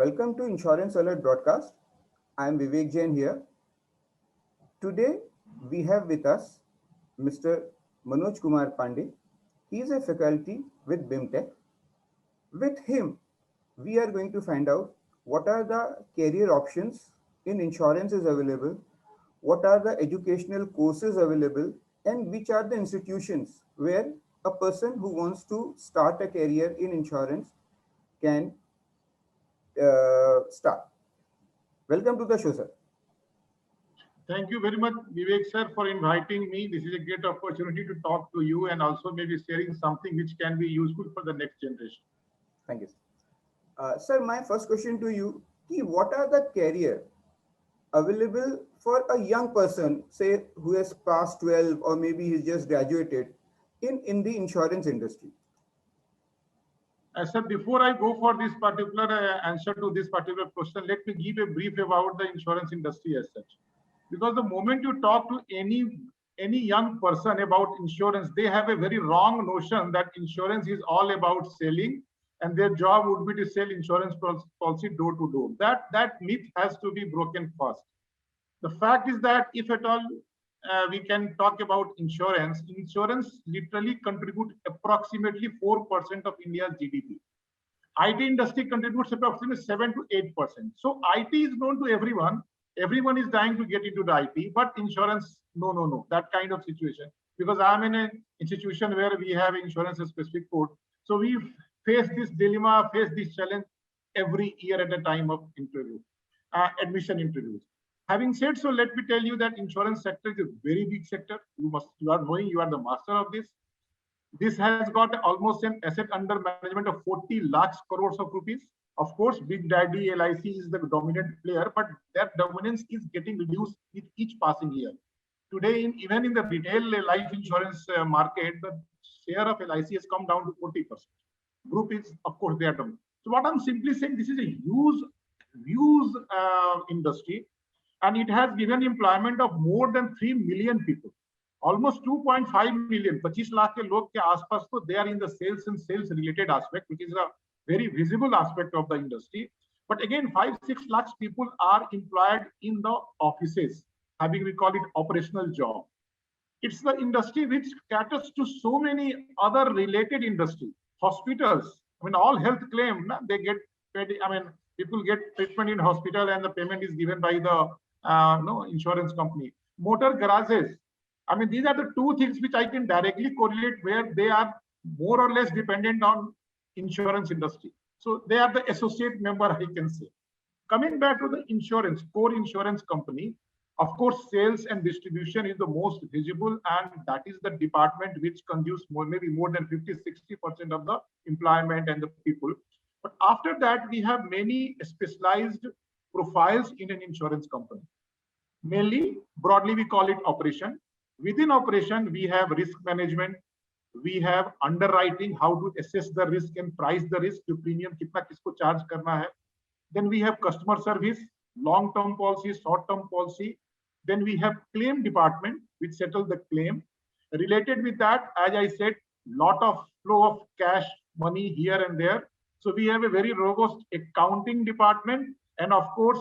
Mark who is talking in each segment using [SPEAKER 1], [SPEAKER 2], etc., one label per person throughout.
[SPEAKER 1] Welcome to Insurance Alert broadcast. I am Vivek Jain here. Today we have with us Mr. Manoj Kumar Pandey. He is a faculty with BIMTech. With him, we are going to find out what are the career options in insurance is available, what are the educational courses available, and which are the institutions where a person who wants to start a career in insurance can start. Welcome to the show, sir.
[SPEAKER 2] Thank you very much, Vivek sir, for inviting me. This is a great opportunity to talk to you and also maybe sharing something which can be useful for the next generation.
[SPEAKER 1] Thank you. Sir, my first question to you, what are the career available for a young person, say, who has passed 12 or maybe he's just graduated in the insurance industry?
[SPEAKER 2] Sir, before I go for this particular answer to this particular question, let me give a brief about the insurance industry as such. Because the moment you talk to any young person about insurance, they have a very wrong notion that insurance is all about selling and their job would be to sell insurance policy door to door. That myth has to be broken first. The fact is that if at all we can talk about insurance literally contribute approximately 4% of India's GDP. IT industry contributes approximately 7 to 8%. So IT is known to everyone. Everyone is dying to get into the IT, but insurance, no, that kind of situation. Because I'm in an institution where we have insurance specific code. So we face this dilemma, face this challenge every year at the time of interview, admission interviews. Having said so, let me tell you that insurance sector is a very big sector. You are knowing, you are the master of this. This has got almost an asset under management of 40 lakhs crores of rupees. Of course, Big Daddy LIC is the dominant player, but that dominance is getting reduced with each passing year. Today, even in the retail life insurance market, the share of LIC has come down to 40%. Group is, of course, they are dominant. So what I'm simply saying, this is a huge industry, and it has given employment of more than 3 million people. Almost 2.5 million, 25 lakh ke log ke aaspas, so they are in the sales and sales related aspect, which is a very visible aspect of the industry. But again, 5-6 lakhs people are employed in the offices, having we call it operational job. It's the industry which caters to so many other related industries. Hospitals, I mean, all health claim, they get paid, I mean, people get treatment in hospital and the payment is given by the insurance company. Motor garages, I mean, these are the two things which I can directly correlate where they are more or less dependent on insurance industry. So they are the associate member, I can say. Coming back to the insurance, core insurance company, of course, sales and distribution is the most visible, and that is the department which consumes maybe more than 50-60% of the employment and the people. But after that, we have many specialized profiles in an insurance company. Mainly, broadly, we call it operation. Within operation, we have risk management, we have underwriting, how to assess the risk and price the risk, the premium kitna kisko charge karna hai. Then we have customer service, long-term policy, short-term policy. Then we have claim department, which settle the claim. Related with that, as I said, lot of flow of cash, money here and there. So we have a very robust accounting department, and of course,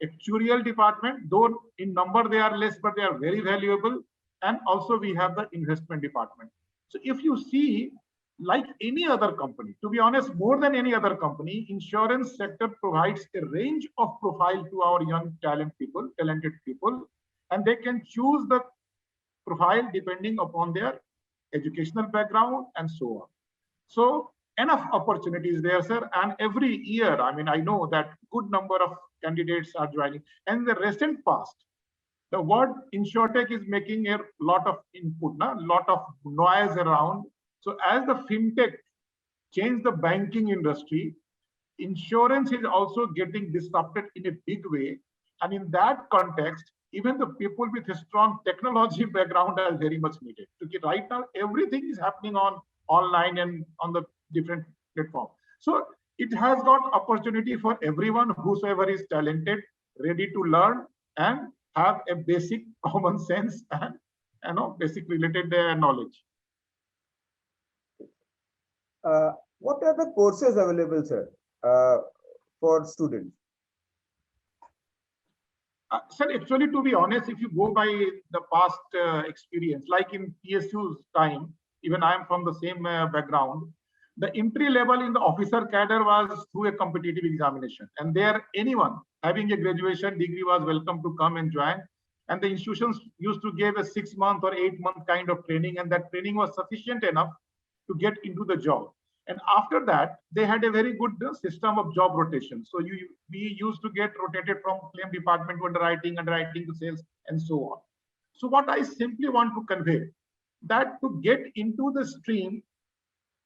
[SPEAKER 2] actuarial department, though in number they are less, but they are very valuable. And also we have the investment department. So if you see, like any other company, to be honest, more than any other company, insurance sector provides a range of profile to our young talented people, and they can choose the profile depending upon their educational background and so on. So enough opportunities there, sir. And every year, I mean, I know that good number of candidates are joining. And the recent past, the word insurtech is making a lot of input, a lot of noise around. So as the fintech changed the banking industry, insurance is also getting disrupted in a big way. And in that context, even the people with a strong technology background are very much needed. Because right now, everything is happening on online and on the different platforms. So it has got opportunity for everyone, whosoever is talented, ready to learn, and have a basic common sense and basic related knowledge.
[SPEAKER 1] What are the courses available, sir? for students?
[SPEAKER 2] Sir, actually, to be honest, if you go by the past experience, like in PSU's time, even I am from the same background, the entry level in the officer cadre was through a competitive examination. And there, anyone having a graduation degree was welcome to come and join. And the institutions used to give a 6-month or 8-month kind of training, and that training was sufficient enough to get into the job. And after that, they had a very good system of job rotation. So we used to get rotated from claim department to underwriting to sales, and so on. So what I simply want to convey, that to get into the stream,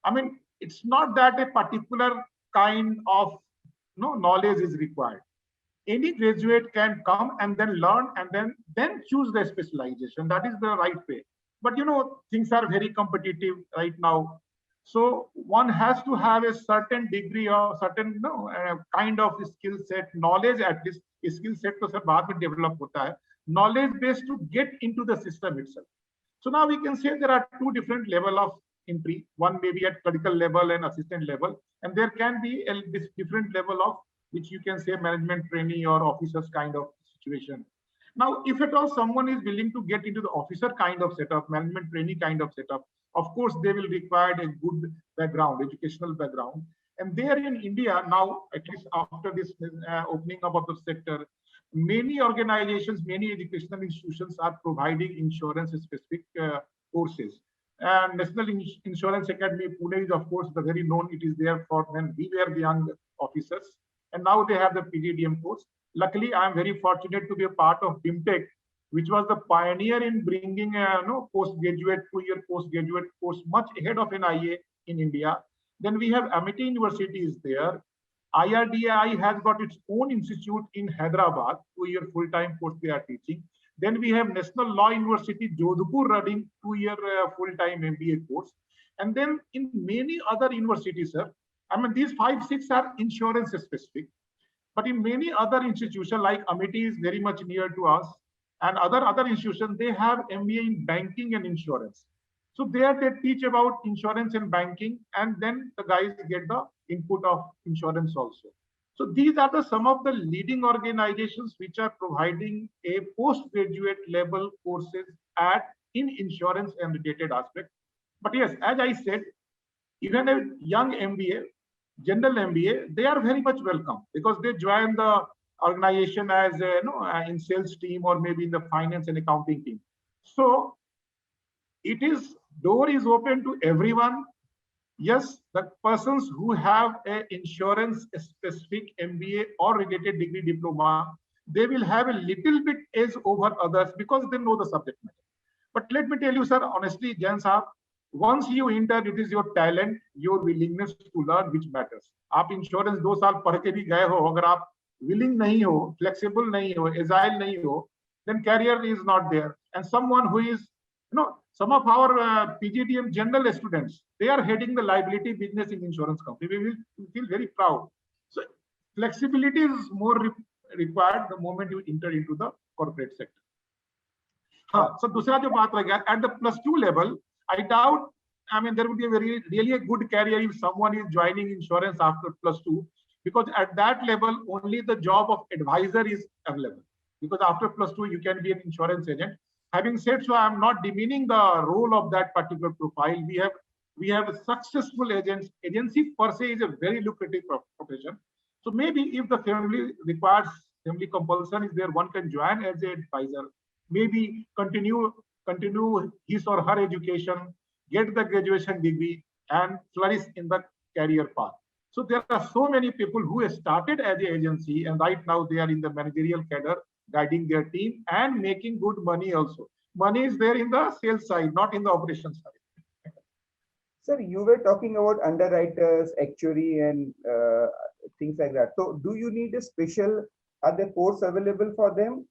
[SPEAKER 2] I mean, it's not that a particular kind of knowledge is required. Any graduate can come and then learn and then choose their specialization. That is the right way. But things are very competitive right now. So one has to have a certain degree or certain kind of skill set, knowledge at least. Skill set to बाद में develop होता है. Knowledge based to get into the system itself. So now we can say there are two different level of entry. One may be at clerical level and assistant level, and there can be this different level of which you can say management trainee or officers kind of situation. Now, if at all someone is willing to get into the officer kind of setup, management trainee kind of setup, of course, they will require a good background, educational background. And there in India now, at least after this opening up of the sector, many organizations, many educational institutions are providing insurance-specific courses. And National Insurance Academy Pune is, of course, the very known. It is there for when we were the young officers. And now they have the PGDM course. Luckily, I am very fortunate to be a part of BIMTech, which was the pioneer in bringing a postgraduate, 2-year postgraduate course much ahead of NIA in India. Then we have Amity University is there. IRDAI has got its own institute in Hyderabad, 2-year full-time course they are teaching. Then we have National Law University, Jodhpur, running 2-year full-time MBA course. And then in many other universities, sir, I mean, these 5-6 are insurance specific. But in many other institutions, like Amity is very much near to us, and other institutions, they have MBA in banking and insurance. So there they teach about insurance and banking, and then the guys get the input of insurance also. So these are some of the leading organizations which are providing a postgraduate level courses in insurance and related aspects. But yes, as I said, even a young MBA, general MBA, they are very much welcome because they join the organization as in sales team or maybe in the finance and accounting team. So door is open to everyone. Yes, the persons who have an insurance specific MBA or related degree diploma, they will have a little bit edge over others because they know the subject matter. But let me tell you, sir, honestly, Jain Saab, once you enter, it is your talent, your willingness to learn which matters. आप insurance 2 साल पढ़ के भी गए हो, अगर आप willing नहीं हो, flexible नहीं हो, agile नहीं हो, then career is not there. And someone who is, some of our PGDM general students, they are heading the liability business in insurance company. We will feel very proud. So flexibility is more required the moment you enter into the corporate sector. So दूसरा जो बात रह गया, at the +2 level, I doubt, I mean, there would be really a good career if someone is joining insurance after +2, because at that level, only the job of advisor is available. Because after +2, you can be an insurance agent. Having said so, I am not demeaning the role of that particular profile. We have successful agents. Agency per se is a very lucrative profession. So maybe if the family requires, family compulsion is there, one can join as an advisor. Maybe continue his or her education, get the graduation degree, and flourish in the career path. So there are so many people who started as an agency, and right now they are in the managerial cadre, guiding their team and making good money also. Money is there in the sales side, not in the operations side.
[SPEAKER 1] Sir, you were talking about underwriters, actuary, and things like that. So do you need a special other course available for them?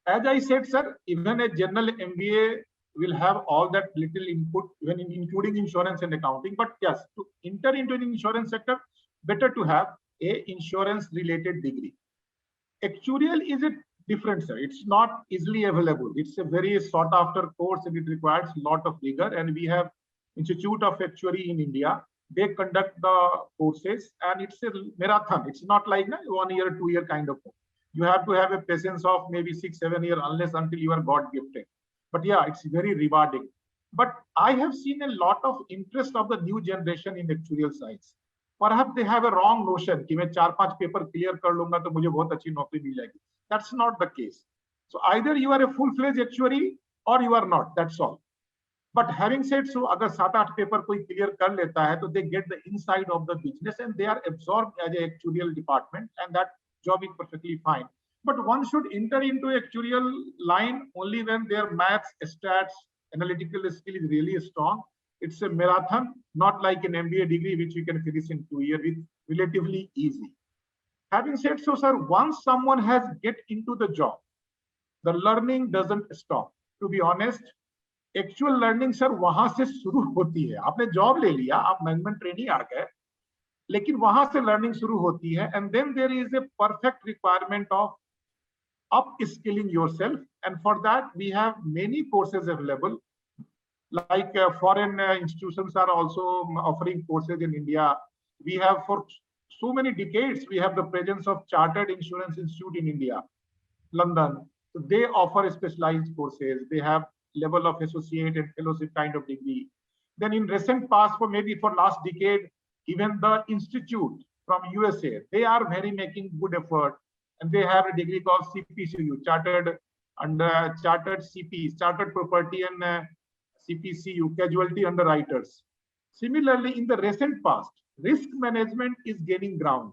[SPEAKER 2] As I said, sir, even a general MBA will have all that little input, even including insurance and accounting. But yes, to enter into an insurance sector, better to have a insurance related degree. Actuarial is a different, sir. It's not easily available. It's a very sought after course and it requires a lot of rigor. And we have Institute of Actuary in India. they conduct the courses, and it's a marathon. It's not like 1 year, 2 year kind of thing. You have to have a patience of maybe 6, 7 years until you are God gifted. But yeah, it's very rewarding. But I have seen a lot of interest of the new generation in actuarial science. Perhaps they have a wrong notion कि मैं 4-5 paper clear कर लूंगा तो मुझे बहुत अच्छी नौकरी मिल जाएगी. That's not the case. So either you are a full-fledged actuary or you are not. That's all. But having said so, अगर 7-8 पेपर कोई क्लियर कर लेता है तो they get the inside of the business and they are absorbed as a actuarial department, and that job is perfectly fine. But one should enter into actuarial line only when their maths, stats, analytical skill is really strong. It's a marathon, not like an MBA degree which you can finish in 2 years with relatively easy. Having said so, sir, once someone has get into the job, the learning doesn't stop. To be honest, actual learning sir वहां से शुरू होती है. आपने job ले लिया, आप management training आ गए, लेकिन वहां से लर्निंग शुरू होती है. And then there is a perfect requirement of upskilling yourself, and for that we have many courses available. Like foreign institutions are also offering courses in India. We have for so many decades, we have the presence of Chartered Insurance Institute in India, London. So they offer specialized courses. They have level of associate and fellowship kind of degree. Then in recent past, for maybe for last decade, even the institute from USA, they are very making good effort, and they have a degree called CPCU, Chartered CP, Chartered Property and CPCU, Casualty Underwriters. Similarly, in the recent past, risk management is gaining ground,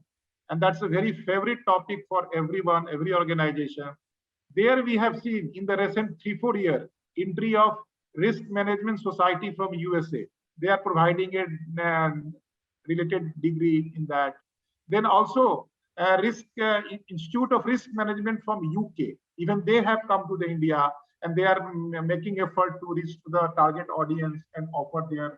[SPEAKER 2] and that's a very favorite topic for everyone, every organization. There we have seen in the recent 3-4 years, entry of Risk Management Society from USA. They are providing a related degree in that. Then also Institute of Risk Management from UK. Even they have come to the India, and they are making effort to reach to the target audience and offer their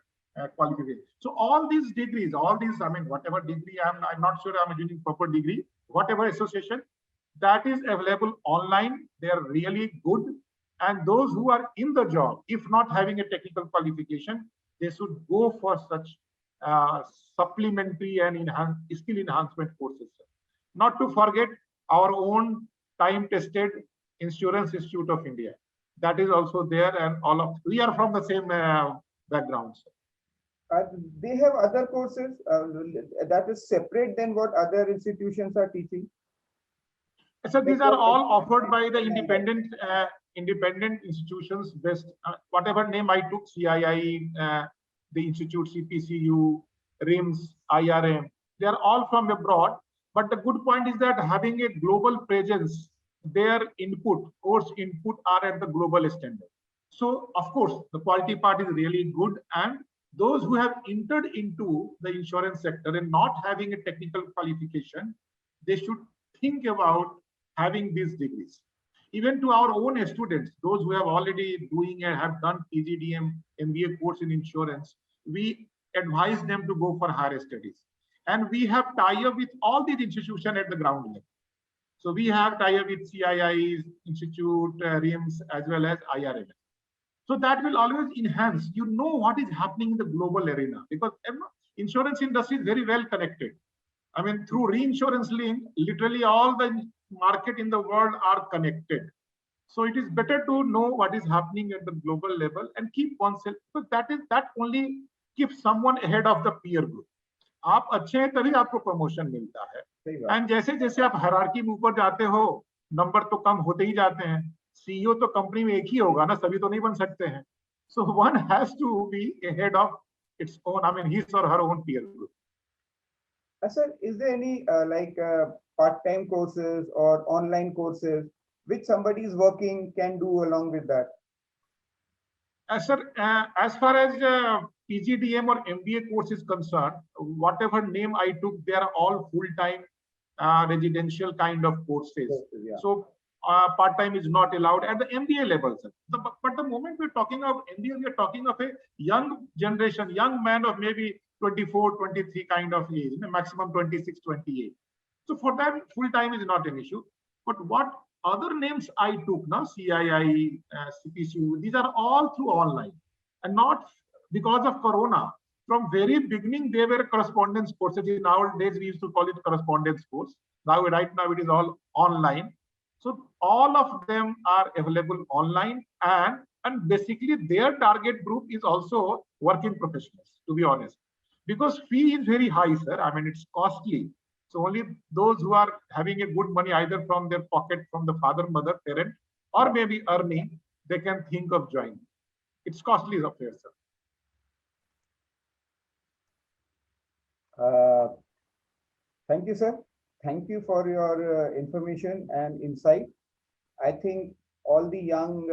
[SPEAKER 2] qualification. So all these degrees, I mean, whatever degree, I'm not sure I'm using proper degree, whatever association, that is available online. They are really good. And those who are in the job, if not having a technical qualification, they should go for such supplementary and skill enhancement courses. Not to forget our own time-tested Insurance Institute of India. That is also there, and all of we are from the same backgrounds.
[SPEAKER 1] They have other courses that is separate than what other institutions are teaching.
[SPEAKER 2] So these are all offered by the independent institutions based, whatever name I took, CII, the Institute, CPCU, RIMS, IRM, they are all from abroad. But the good point is that having a global presence, their input, course input are at the global standard. So of course, the quality part is really good, and those who have entered into the insurance sector and not having a technical qualification, they should think about having these degrees. Even to our own students, those who have already doing and have done PGDM, MBA course in insurance, we advise them to go for higher studies. And we have tie-up with all these institutions at the ground level. So we have tie-up with CIIs, Institute, RIMS, as well as IRM. So that will always enhance, you know what is happening in the global arena, because insurance industry is very well connected. I mean, through reinsurance link, literally all the market in the world are connected. So it is better to know what is happening at the global level and keep oneself, because that only keeps someone ahead of the peer group. आप अच्छे हैं तभी आपको promotion मिलता है, and जैसे जैसे आप हायरार्की में ऊपर जाते हो, नंबर तो कम होते ही जाते हैं. सीईओ तो कंपनी में एक ही होगा ना, सभी तो नहीं बन सकते हैं. So one has to be ahead of its own, I mean, his or her own peer group.
[SPEAKER 1] Sir, is there any part-time courses or online courses which somebody is working can do along with that?
[SPEAKER 2] Sir, as far as PGDM or MBA course is concerned, whatever name I took, they are all full-time residential kind of courses. Yeah. So part-time is not allowed at the MBA level, sir. But the moment we're talking of MBA, we're talking of a young generation, young man of maybe 24, 23 kind of age, maximum 26, 28. So for that, full-time is not an issue. But what other names I took now, CII, CPCU, these are all through online, and not because of Corona. from very beginning, they were correspondence courses. Nowadays, we used to call it correspondence course. Right now, it is all online. So all of them are available online, and basically their target group is also working professionals, to be honest, because fee is very high, sir. I mean, it's costly. So only those who are having a good money, either from their pocket, from the father, mother, parent, or maybe earning, they can think of joining. It's costly affair, sir.
[SPEAKER 1] Thank you, sir. Thank you for your information and insight. I think all the young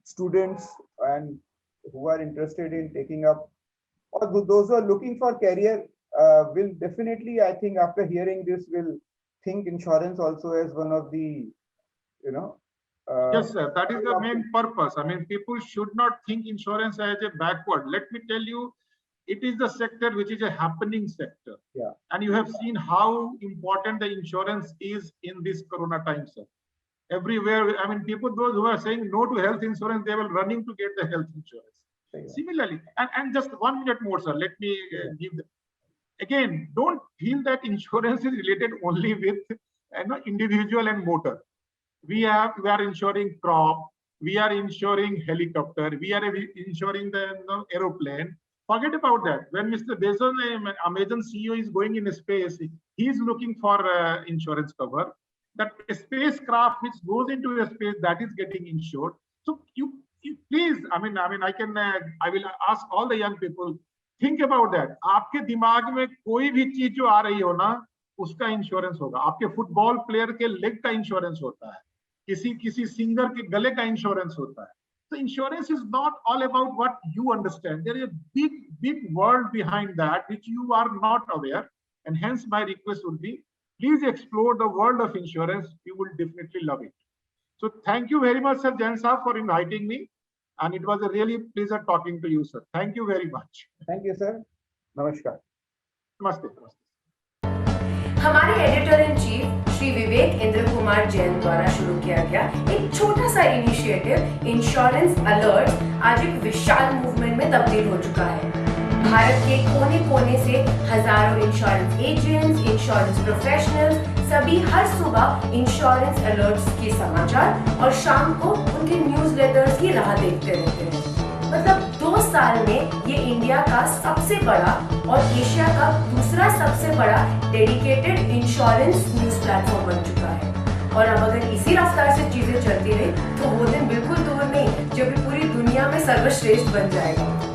[SPEAKER 1] students and who are interested in taking up, or those who are looking for career, will definitely, I think, after hearing this, will think insurance also as one of the,
[SPEAKER 2] yes, sir. That is the main purpose. I mean, people should not think insurance as a backward. Let me tell you, it is the sector which is a happening sector.
[SPEAKER 1] Yeah.
[SPEAKER 2] And you have seen how important the insurance is in this Corona time, sir. Everywhere, I mean, people, those who are saying no to health insurance, they will running to get the health insurance. Yeah. Similarly, and just 1 minute more, sir. Let me give the, again, don't feel that insurance is related only with individual and motor. We are insuring crop, we are insuring helicopter, we are insuring the aeroplane. Forget about that. When Mr. Bezos, Amazon CEO, is going in space, he is looking for insurance cover. That spacecraft which goes into a space, that is getting insured. So you please, I will ask all the young people, think about that. आपके दिमाग में कोई भी चीज जो आ रही हो ना, उसका इंश्योरेंस होगा. आपके फुटबॉल प्लेयर के लेग का इंश्योरेंस होता है, किसी सिंगर के गले का इंश्योरेंस होता है. So insurance is not all about what you understand. There is a big world behind that which you are not aware, and hence my request would be, please explore the world of insurance. You will definitely love it. So thank you very much, Sir Jain Saab, for inviting me. And it was a really pleasure talking to you, sir. Thank you very much.
[SPEAKER 1] Thank you, sir. Namaskar.
[SPEAKER 2] Namaste.
[SPEAKER 3] हमारे editor in chief Shri Vivek Indra Kumar Jain द्वारा शुरू किया गया एक छोटा सा initiative insurance alert आज एक विशाल मूवमेंट में तब्दील हो चुका है. भारत के कोने-कोने से हजारों इंश्योरेंस एजेंट्स, इंश्योरेंस प्रोफेशनल्स सभी हर सुबह इंश्योरेंस अलर्ट्स के समाचार और शाम को उनके न्यूज़लेटर्स की राह देखते रहते हैं. मतलब 2 साल में ये इंडिया का सबसे बड़ा और एशिया का दूसरा सबसे बड़ा डेडिकेटेड इंश्योरेंस न्यूज़ प्लेटफॉर्म बन चुका है. और अब अगर इसी रफ्तार से चीजें चलती रही तो वो दिन बिल्कुल दूर नहीं जब पूरी दुनिया में सर्वश्रेष्ठ बन जाएगा.